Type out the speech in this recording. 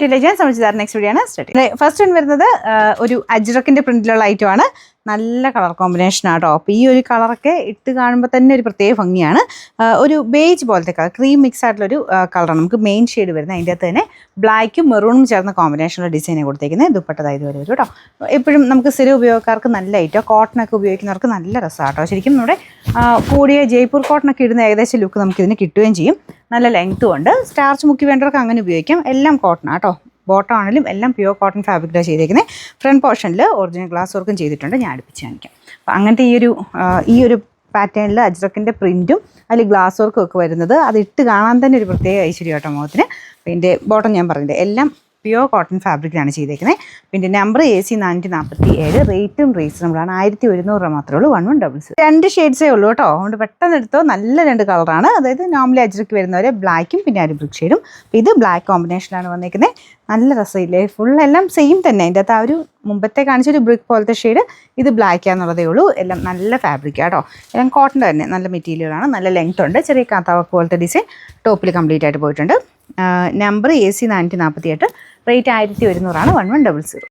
ഞാൻ ശ്രമിച്ചത് next video ആണ് സ്റ്റാർട്ട്. ഫസ്റ്റ് വൺ വരുന്നത് ഒരു അജ്രക്കിന്റെ പ്രിന്റിലുള്ള ഐറ്റം ആണ്. നല്ല കളർ കോമ്പിനേഷൻ ആട്ടോ. അപ്പോൾ ഈ ഒരു കളറൊക്കെ ഇട്ട് കാണുമ്പോൾ തന്നെ ഒരു പ്രത്യേക ഭംഗിയാണ്. ഒരു ബേജ് പോലത്തെ കളർ, ക്രീം മിക്സ് ആയിട്ടുള്ളൊരു കളറാണ് നമുക്ക് മെയിൻ ഷെയ്ഡ് വരുന്നത്. അതിൻ്റെ അകത്ത് തന്നെ ബ്ലാക്കും മെറൂണും ചേർന്ന കോമ്പിനേഷനുള്ള ഡിസൈനെ കൊടുത്തേക്കുന്നത്. ദുപ്പട്ടതായത് വരെ വരും കേട്ടോ. എപ്പോഴും നമുക്ക് സ്ഥിര ഉപയോഗക്കാർക്ക് നല്ല ഐറ്റം, കോട്ടണൊക്കെ ഉപയോഗിക്കുന്നവർക്ക് നല്ല രസമാണ് കേട്ടോ. ശരിക്കും നമ്മുടെ കൂടിയ ജയ്പൂർ കോട്ടണൊക്കെ ഇടുന്ന ഏകദേശം ലുക്ക് നമുക്കിതിന് കിട്ടുകയും ചെയ്യും. നല്ല ലെങ്ത്തും ഉണ്ട്. സ്റ്റാർച്ച് മുക്കി വേണ്ടവർക്ക് അങ്ങനെ ഉപയോഗിക്കാം. എല്ലാം കോട്ടൺ ആട്ടോ. ബോട്ടം ആണെങ്കിലും എല്ലാം പ്യുവർ കോട്ടൺ ഫാബ്രിക്കിലാണ് ചെയ്തേക്കുന്നത്. ഫ്രണ്ട് പോർഷനിൽ ഒറിജിനൽ ഗ്ലാസ് വർക്കും ചെയ്തിട്ടുണ്ട്. ഞാൻ അടുപ്പിച്ച് കാണിക്കാം. അപ്പോൾ അങ്ങനത്തെ ഈ ഒരു പാറ്റേണിൽ അജ്രക്കിൻ്റെ പ്രിൻറ്റും അതിൽ ഗ്ലാസ് വർക്കും ഒക്കെ വരുന്നത് അത് ഇട്ട് കാണാൻ തന്നെ ഒരു പ്രത്യേക ഐശ്വര്യം കേട്ടോ മുഖത്തിന്. പിന്നെ ബോട്ടം ഞാൻ പറഞ്ഞില്ലേ, എല്ലാം പ്യുവർ കോട്ടൺ ഫാബ്രിക്കിലാണ് ചെയ്തേക്കുന്നത്. പിന്നെ നമ്പർ AC 447, റേറ്റും റീസണബിളാണ്. 1100 രൂപ മാത്രമേ ഉള്ളൂ. 1100. 2 ഷെയ്ഡ്സേ ഉള്ളൂ കേട്ടോ. അതുകൊണ്ട് പെട്ടെന്ന് എടുത്തോ. നല്ല 2 കളറാണ്. അതായത് നോർമലി അജ്രക്ക് വരുന്നവരെ ബ്ലാക്കും പിന്നെ ഒരു ബ്രിക്ക് ഷെയ്ഡും. ഇത് ബ്ലാക്ക് കോമ്പിനേഷനിലാണ് വന്നേക്കുന്നത്. നല്ല രസമില്ലേ? ഫുൾ എല്ലാം സെയിം തന്നെ. അതിൻ്റെ അകത്ത് ആ ഒരു മുമ്പത്തെ കാണിച്ചൊരു ബ്രിക്ക് പോലത്തെ ഷെയ്ഡ്, ഇത് ബ്ലാക്കാന്നുള്ളതേ ഉള്ളൂ. എല്ലാം നല്ല ഫാബ്രിക് ആട്ടോ. എല്ലാം കോട്ടൺ തന്നെ, നല്ല മെറ്റീരിയലാണ്. നല്ല ലെങ്ത് ഉണ്ട്. ചെറിയ കാത്താവർക്ക് പോലത്തെ ഡിസൈൻ ടോപ്പിൽ കംപ്ലീറ്റ് ആയിട്ട് പോയിട്ടുണ്ട്. നമ്പർ AC 448, റേറ്റ് 1100 ആണ്. 1100.